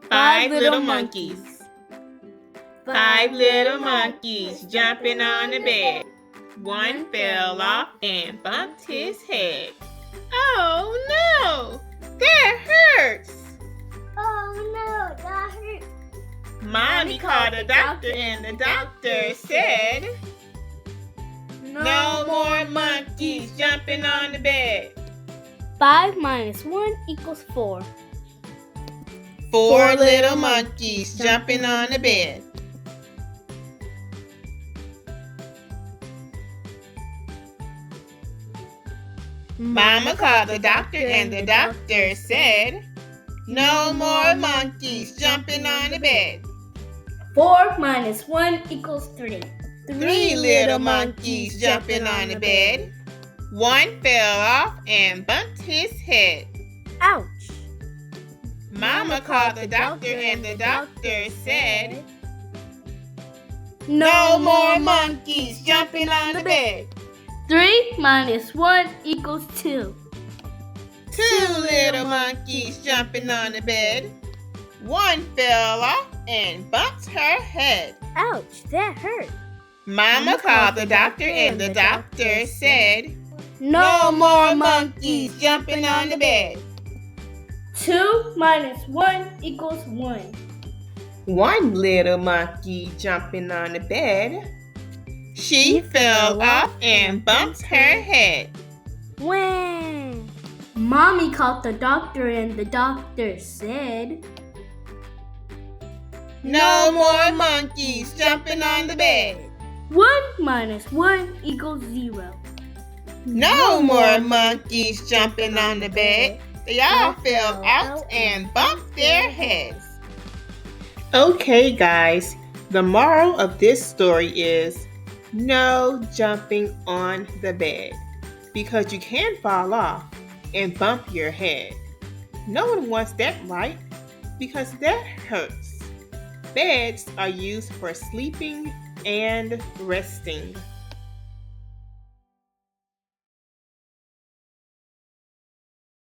Five little monkeys. 5 little monkeys jumping on the bed. One fell off and bumped his head. Oh no! That hurts! Oh no, that hurts. Mommy called the doctor and the doctor said, no more monkeys jumping on the bed. 5 minus 1 equals 4. 4 little monkeys jumping on the bed. Mama called the doctor and the doctor said, no more monkeys jumping on the bed. 4 minus 1 equals 3. 3 little monkeys jumping on the bed. One fell off and bumped his head. Ouch! Mama called the doctor and the doctor said, No more monkeys jumping on the bed. 3 minus 1 equals 2. 2 little monkeys jumping on the bed. One fell off and bumped her head. Ouch, that hurt. Mama called the doctor and the doctor said, No more monkeys jumping on the bed. 2 minus 1 equals 1. 1 little monkey jumping on the bed. She fell off and bumped her head. Wah! Mommy called the doctor and the doctor said, No more monkeys jumping on the bed. 1 minus 1 equals 0. No more monkeys jumping on the bed. They all fell out and bumped their heads. Okay, guys, the moral of this story is no jumping on the bed because you can fall off and bump your head. No one wants that, right? Because that hurts. Beds are used for sleeping and resting.